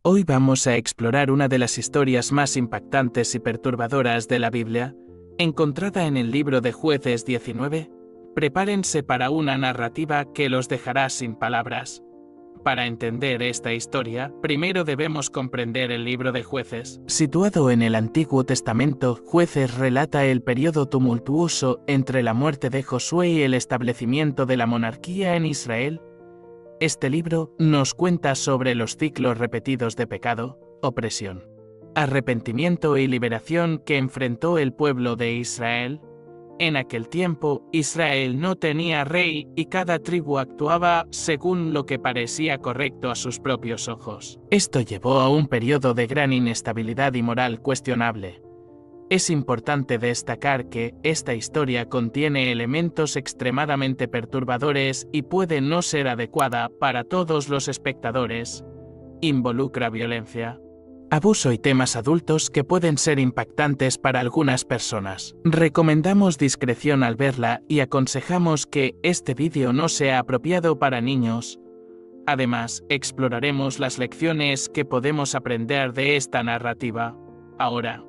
Hoy vamos a explorar una de las historias más impactantes y perturbadoras de la Biblia, encontrada en el libro de Jueces 19. Prepárense para una narrativa que los dejará sin palabras. Para entender esta historia, primero debemos comprender el libro de Jueces. Situado en el Antiguo Testamento, Jueces relata el periodo tumultuoso entre la muerte de Josué y el establecimiento de la monarquía en Israel. Este libro nos cuenta sobre los ciclos repetidos de pecado, opresión, arrepentimiento y liberación que enfrentó el pueblo de Israel. En aquel tiempo, Israel no tenía rey y cada tribu actuaba según lo que parecía correcto a sus propios ojos. Esto llevó a un periodo de gran inestabilidad y moral cuestionable. Es importante destacar que esta historia contiene elementos extremadamente perturbadores y puede no ser adecuada para todos los espectadores. Involucra violencia, abuso y temas adultos que pueden ser impactantes para algunas personas. Recomendamos discreción al verla y aconsejamos que este vídeo no sea apropiado para niños. Además, exploraremos las lecciones que podemos aprender de esta narrativa. Ahora,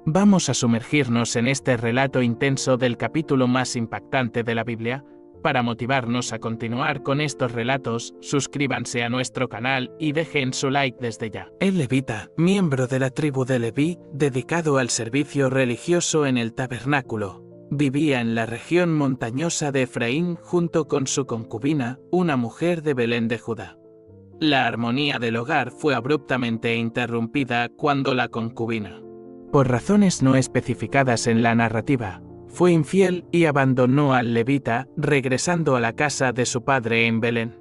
vamos a sumergirnos en este relato intenso del capítulo más impactante de la Biblia. Para motivarnos a continuar con estos relatos, suscríbanse a nuestro canal y dejen su like desde ya. El levita, miembro de la tribu de Leví, dedicado al servicio religioso en el tabernáculo, vivía en la región montañosa de Efraín junto con su concubina, una mujer de Belén de Judá. La armonía del hogar fue abruptamente interrumpida cuando la concubina, por razones no especificadas en la narrativa, fue infiel y abandonó al levita, regresando a la casa de su padre en Belén.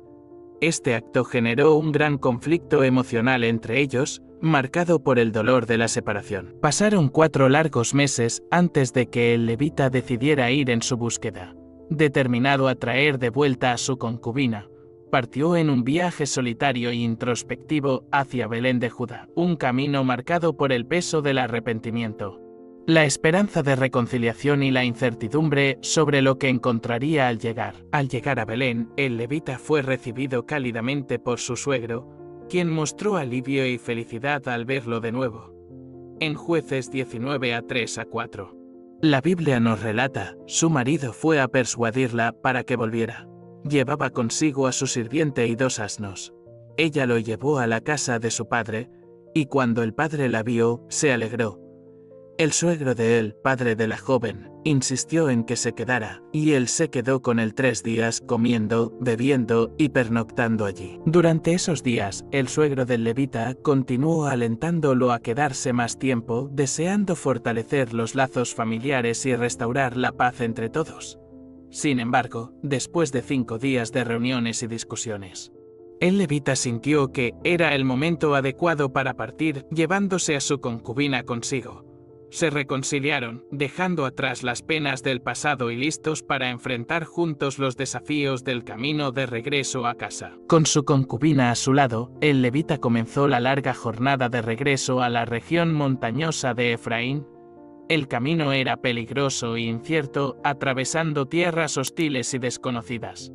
Este acto generó un gran conflicto emocional entre ellos, marcado por el dolor de la separación. Pasaron 4 largos meses antes de que el levita decidiera ir en su búsqueda. Determinado a traer de vuelta a su concubina, partió en un viaje solitario e introspectivo hacia Belén de Judá, un camino marcado por el peso del arrepentimiento, la esperanza de reconciliación y la incertidumbre sobre lo que encontraría al llegar. Al llegar a Belén, el levita fue recibido cálidamente por su suegro, quien mostró alivio y felicidad al verlo de nuevo. En Jueces 19 3-4. La Biblia nos relata, su marido fue a persuadirla para que volviera. Llevaba consigo a su sirviente y 2 asnos. Ella lo llevó a la casa de su padre, y cuando el padre la vio, se alegró. El suegro de él, padre de la joven, insistió en que se quedara, y él se quedó con él 3 días comiendo, bebiendo y pernoctando allí. Durante esos días, el suegro del levita continuó alentándolo a quedarse más tiempo, deseando fortalecer los lazos familiares y restaurar la paz entre todos. Sin embargo, después de 5 días de reuniones y discusiones, el levita sintió que era el momento adecuado para partir, llevándose a su concubina consigo. Se reconciliaron, dejando atrás las penas del pasado y listos para enfrentar juntos los desafíos del camino de regreso a casa. Con su concubina a su lado, el levita comenzó la larga jornada de regreso a la región montañosa de Efraín. El camino era peligroso e incierto, atravesando tierras hostiles y desconocidas.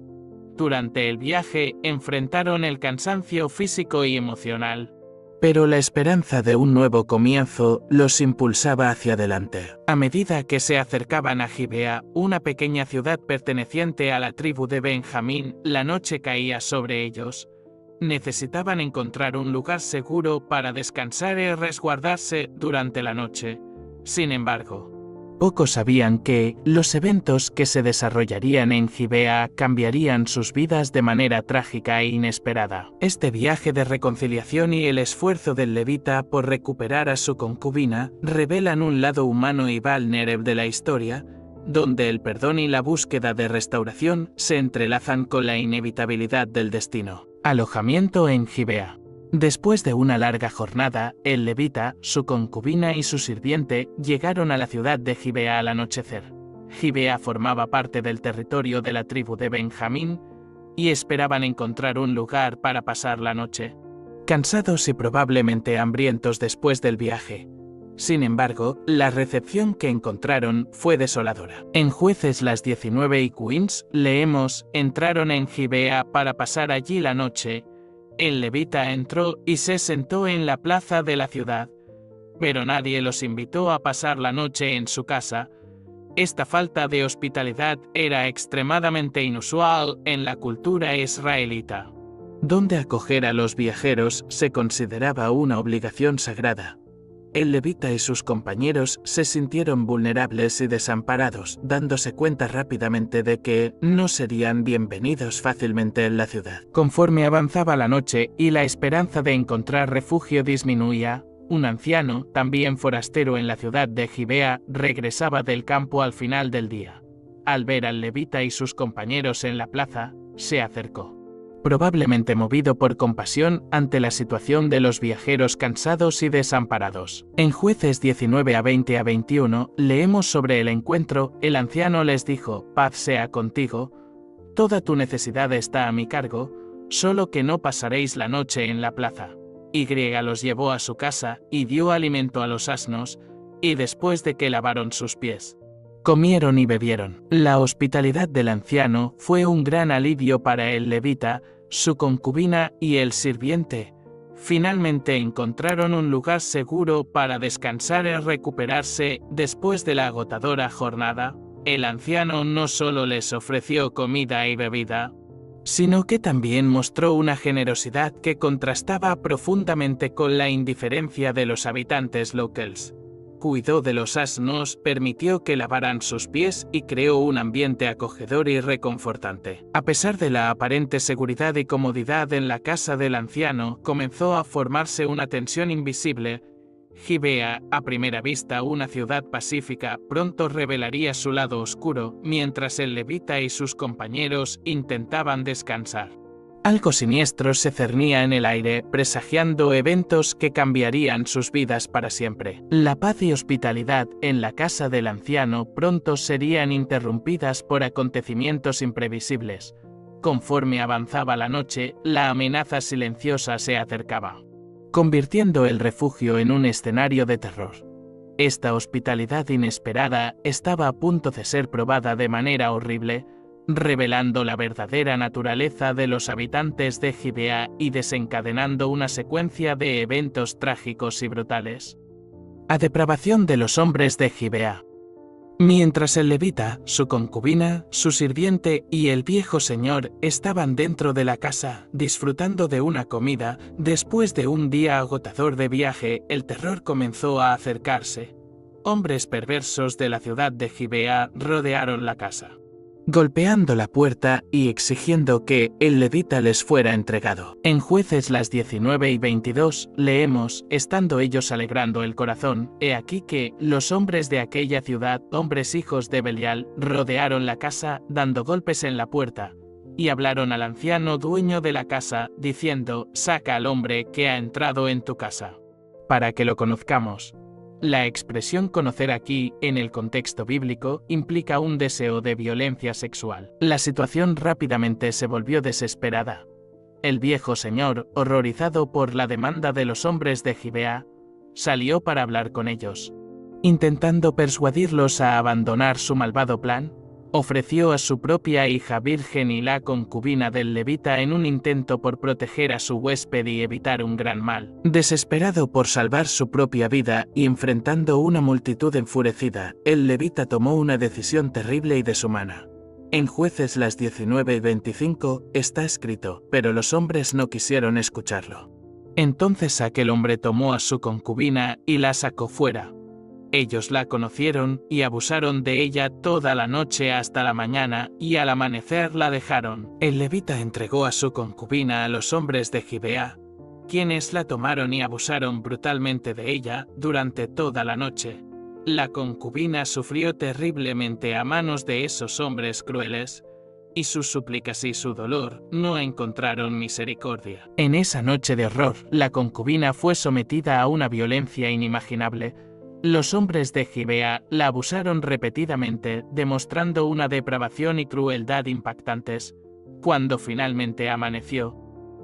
Durante el viaje, enfrentaron el cansancio físico y emocional, pero la esperanza de un nuevo comienzo los impulsaba hacia adelante. A medida que se acercaban a Gibea, una pequeña ciudad perteneciente a la tribu de Benjamín, la noche caía sobre ellos. Necesitaban encontrar un lugar seguro para descansar y resguardarse durante la noche. Sin embargo, pocos sabían que los eventos que se desarrollarían en Gibea cambiarían sus vidas de manera trágica e inesperada. Este viaje de reconciliación y el esfuerzo del levita por recuperar a su concubina revelan un lado humano y vulnerable de la historia, donde el perdón y la búsqueda de restauración se entrelazan con la inevitabilidad del destino. Alojamiento en Gibea. Después de una larga jornada, el levita, su concubina y su sirviente llegaron a la ciudad de Gibea al anochecer. Gibea formaba parte del territorio de la tribu de Benjamín y esperaban encontrar un lugar para pasar la noche, cansados y probablemente hambrientos después del viaje. Sin embargo, la recepción que encontraron fue desoladora. En Jueces las 19 y 15 leemos: entraron en Gibea para pasar allí la noche, El levita entró y se sentó en la plaza de la ciudad, pero nadie los invitó a pasar la noche en su casa. Esta falta de hospitalidad era extremadamente inusual en la cultura israelita, donde acoger a los viajeros se consideraba una obligación sagrada. El levita y sus compañeros se sintieron vulnerables y desamparados, dándose cuenta rápidamente de que no serían bienvenidos fácilmente en la ciudad. Conforme avanzaba la noche y la esperanza de encontrar refugio disminuía, un anciano, también forastero en la ciudad de Gibea, regresaba del campo al final del día. Al ver al levita y sus compañeros en la plaza, se acercó, probablemente movido por compasión ante la situación de los viajeros cansados y desamparados. En Jueces 19 a 20 a 21 leemos sobre el encuentro. El anciano les dijo: «Paz sea contigo, toda tu necesidad está a mi cargo, solo que no pasaréis la noche en la plaza». Y los llevó a su casa y dio alimento a los asnos, y después de que lavaron sus pies, comieron y bebieron. La hospitalidad del anciano fue un gran alivio para el levita, su concubina y el sirviente. Finalmente encontraron un lugar seguro para descansar y recuperarse después de la agotadora jornada. El anciano no solo les ofreció comida y bebida, sino que también mostró una generosidad que contrastaba profundamente con la indiferencia de los habitantes locales. Cuidó de los asnos, permitió que lavaran sus pies y creó un ambiente acogedor y reconfortante. A pesar de la aparente seguridad y comodidad en la casa del anciano, comenzó a formarse una tensión invisible. Gibea, a primera vista una ciudad pacífica, pronto revelaría su lado oscuro, mientras el levita y sus compañeros intentaban descansar. Algo siniestro se cernía en el aire, presagiando eventos que cambiarían sus vidas para siempre. La paz y hospitalidad en la casa del anciano pronto serían interrumpidas por acontecimientos imprevisibles. Conforme avanzaba la noche, la amenaza silenciosa se acercaba, convirtiendo el refugio en un escenario de terror. Esta hospitalidad inesperada estaba a punto de ser probada de manera horrible, revelando la verdadera naturaleza de los habitantes de Gibea y desencadenando una secuencia de eventos trágicos y brutales. La depravación de los hombres de Gibea. Mientras el levita, su concubina, su sirviente y el viejo señor estaban dentro de la casa, disfrutando de una comida, después de un día agotador de viaje, el terror comenzó a acercarse. Hombres perversos de la ciudad de Gibea rodearon la casa, golpeando la puerta y exigiendo que el levita les fuera entregado. En Jueces las 19 y 22 leemos: estando ellos alegrando el corazón, he aquí que los hombres de aquella ciudad, hombres hijos de Belial, rodearon la casa, dando golpes en la puerta, y hablaron al anciano dueño de la casa, diciendo: saca al hombre que ha entrado en tu casa, para que lo conozcamos. La expresión conocer aquí, en el contexto bíblico, implica un deseo de violencia sexual. La situación rápidamente se volvió desesperada. El viejo señor, horrorizado por la demanda de los hombres de Gibea, salió para hablar con ellos. Intentando persuadirlos a abandonar su malvado plan, ofreció a su propia hija virgen y la concubina del levita en un intento por proteger a su huésped y evitar un gran mal. Desesperado por salvar su propia vida y enfrentando una multitud enfurecida, el levita tomó una decisión terrible y deshumana. En Jueces las 19 y 25 está escrito: pero los hombres no quisieron escucharlo. Entonces aquel hombre tomó a su concubina y la sacó fuera. Ellos la conocieron y abusaron de ella toda la noche hasta la mañana, y al amanecer la dejaron. El levita entregó a su concubina a los hombres de Gibea, quienes la tomaron y abusaron brutalmente de ella durante toda la noche. La concubina sufrió terriblemente a manos de esos hombres crueles, y sus súplicas y su dolor no encontraron misericordia. En esa noche de horror, la concubina fue sometida a una violencia inimaginable. Los hombres de Gibea la abusaron repetidamente, demostrando una depravación y crueldad impactantes. Cuando finalmente amaneció,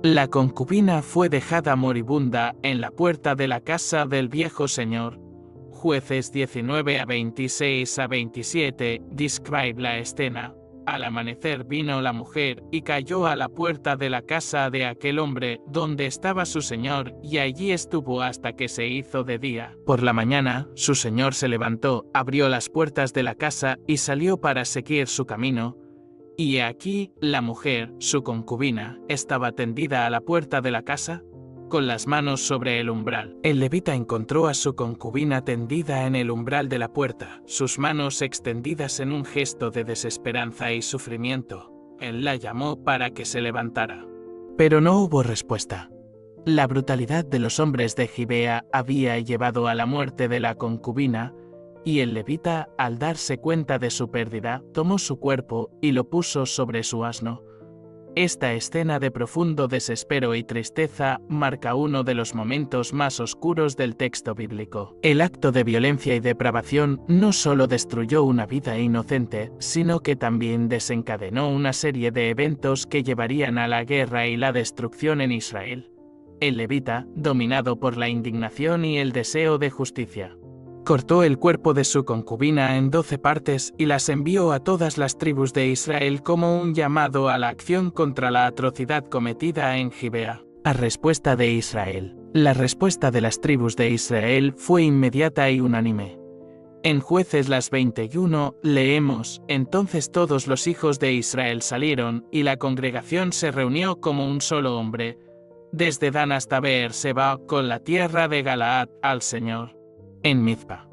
la concubina fue dejada moribunda en la puerta de la casa del viejo señor. Jueces 19 a 26 a 27 describe la escena. Al amanecer vino la mujer y cayó a la puerta de la casa de aquel hombre donde estaba su señor, y allí estuvo hasta que se hizo de día. Por la mañana, su señor se levantó, abrió las puertas de la casa y salió para seguir su camino. Y aquí la mujer, su concubina, estaba tendida a la puerta de la casa, con las manos sobre el umbral. El levita encontró a su concubina tendida en el umbral de la puerta, sus manos extendidas en un gesto de desesperanza y sufrimiento. Él la llamó para que se levantara. Pero no hubo respuesta. La brutalidad de los hombres de Gibea había llevado a la muerte de la concubina, y el levita, al darse cuenta de su pérdida, tomó su cuerpo y lo puso sobre su asno. Esta escena de profundo desespero y tristeza marca uno de los momentos más oscuros del texto bíblico. El acto de violencia y depravación no solo destruyó una vida inocente, sino que también desencadenó una serie de eventos que llevarían a la guerra y la destrucción en Israel. El levita, dominado por la indignación y el deseo de justicia, cortó el cuerpo de su concubina en 12 partes y las envió a todas las tribus de Israel como un llamado a la acción contra la atrocidad cometida en Gibea. A respuesta de Israel. La respuesta de las tribus de Israel fue inmediata y unánime. En Jueces las 21 leemos: entonces todos los hijos de Israel salieron, y la congregación se reunió como un solo hombre, desde Dan hasta Beer-seba, con la tierra de Galaad, al Señor. En Mizpa.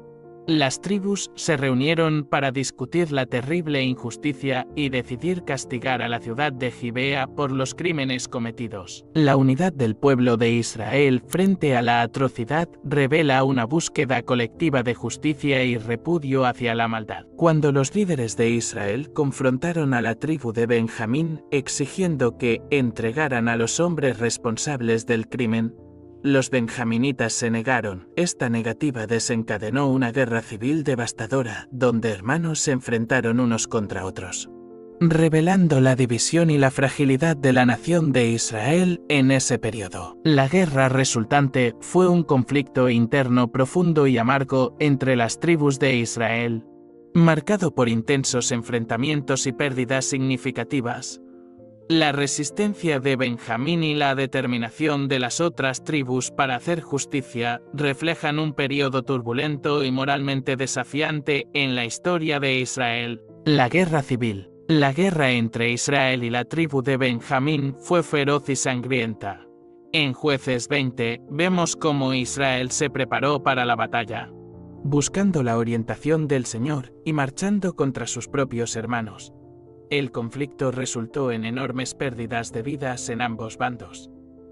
Las tribus se reunieron para discutir la terrible injusticia y decidir castigar a la ciudad de Gibea por los crímenes cometidos. La unidad del pueblo de Israel frente a la atrocidad revela una búsqueda colectiva de justicia y repudio hacia la maldad. Cuando los líderes de Israel confrontaron a la tribu de Benjamín exigiendo que entregaran a los hombres responsables del crimen, los benjaminitas se negaron. Esta negativa desencadenó una guerra civil devastadora, donde hermanos se enfrentaron unos contra otros, revelando la división y la fragilidad de la nación de Israel en ese periodo. La guerra resultante fue un conflicto interno profundo y amargo entre las tribus de Israel, marcado por intensos enfrentamientos y pérdidas significativas. La resistencia de Benjamín y la determinación de las otras tribus para hacer justicia reflejan un periodo turbulento y moralmente desafiante en la historia de Israel. La guerra civil. La guerra entre Israel y la tribu de Benjamín fue feroz y sangrienta. En Jueces 20 vemos cómo Israel se preparó para la batalla, buscando la orientación del Señor y marchando contra sus propios hermanos. El conflicto resultó en enormes pérdidas de vidas en ambos bandos.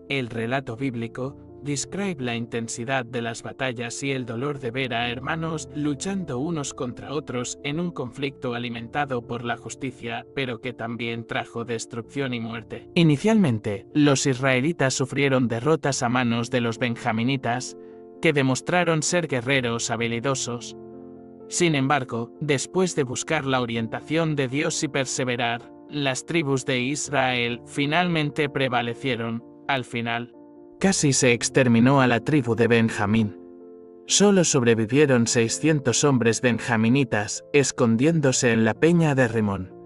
El relato bíblico describe la intensidad de las batallas y el dolor de ver a hermanos luchando unos contra otros en un conflicto alimentado por la justicia, pero que también trajo destrucción y muerte. Inicialmente, los israelitas sufrieron derrotas a manos de los benjaminitas, que demostraron ser guerreros habilidosos. Sin embargo, después de buscar la orientación de Dios y perseverar, las tribus de Israel finalmente prevalecieron. Al final, casi se exterminó a la tribu de Benjamín. Solo sobrevivieron 600 hombres benjaminitas, escondiéndose en la peña de Rimón.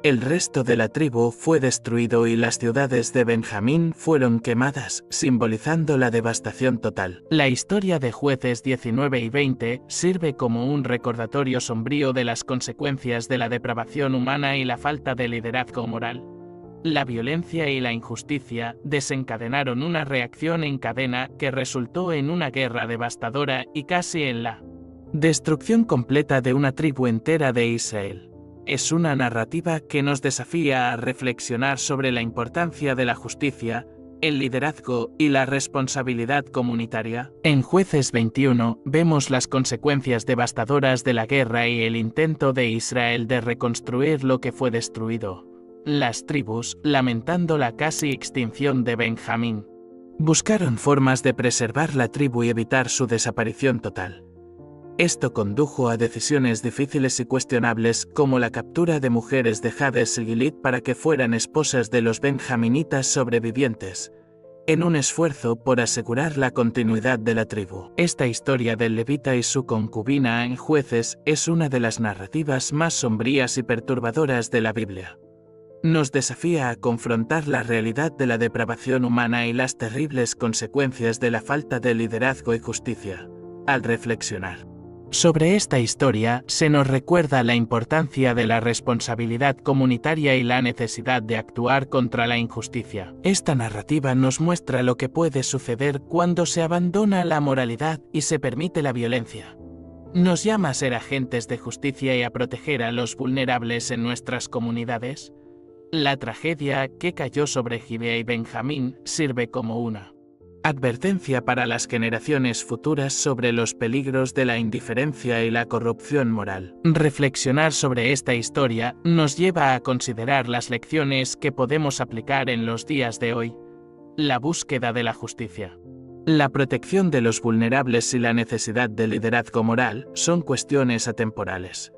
El resto de la tribu fue destruido y las ciudades de Benjamín fueron quemadas, simbolizando la devastación total. La historia de Jueces 19 y 20 sirve como un recordatorio sombrío de las consecuencias de la depravación humana y la falta de liderazgo moral. La violencia y la injusticia desencadenaron una reacción en cadena que resultó en una guerra devastadora y casi en la destrucción completa de una tribu entera de Israel. Es una narrativa que nos desafía a reflexionar sobre la importancia de la justicia, el liderazgo y la responsabilidad comunitaria. En Jueces 21 vemos las consecuencias devastadoras de la guerra y el intento de Israel de reconstruir lo que fue destruido. Las tribus, lamentando la casi extinción de Benjamín, buscaron formas de preservar la tribu y evitar su desaparición total. Esto condujo a decisiones difíciles y cuestionables como la captura de mujeres de Jabes y Gilead para que fueran esposas de los benjaminitas sobrevivientes, en un esfuerzo por asegurar la continuidad de la tribu. Esta historia del levita y su concubina en Jueces es una de las narrativas más sombrías y perturbadoras de la Biblia. Nos desafía a confrontar la realidad de la depravación humana y las terribles consecuencias de la falta de liderazgo y justicia. Al reflexionar sobre esta historia, se nos recuerda la importancia de la responsabilidad comunitaria y la necesidad de actuar contra la injusticia. Esta narrativa nos muestra lo que puede suceder cuando se abandona la moralidad y se permite la violencia. Nos llama a ser agentes de justicia y a proteger a los vulnerables en nuestras comunidades. La tragedia que cayó sobre Gibea y Benjamín sirve como una advertencia para las generaciones futuras sobre los peligros de la indiferencia y la corrupción moral. Reflexionar sobre esta historia nos lleva a considerar las lecciones que podemos aplicar en los días de hoy. La búsqueda de la justicia, la protección de los vulnerables y la necesidad de liderazgo moral son cuestiones atemporales.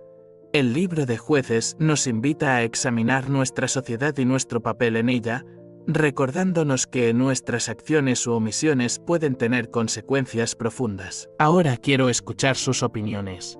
El libro de Jueces nos invita a examinar nuestra sociedad y nuestro papel en ella, recordándonos que nuestras acciones u omisiones pueden tener consecuencias profundas. Ahora quiero escuchar sus opiniones.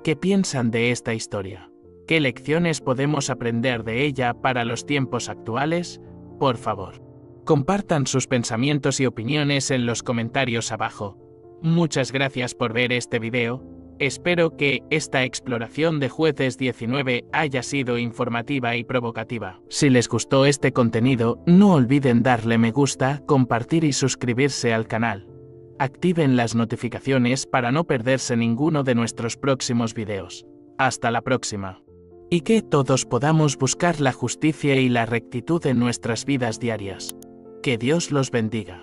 ¿Qué piensan de esta historia? ¿Qué lecciones podemos aprender de ella para los tiempos actuales? Por favor, compartan sus pensamientos y opiniones en los comentarios abajo. Muchas gracias por ver este video. Espero que esta exploración de Jueces 19 haya sido informativa y provocativa. Si les gustó este contenido, no olviden darle me gusta, compartir y suscribirse al canal. Activen las notificaciones para no perderse ninguno de nuestros próximos videos. Hasta la próxima. Y que todos podamos buscar la justicia y la rectitud en nuestras vidas diarias. Que Dios los bendiga.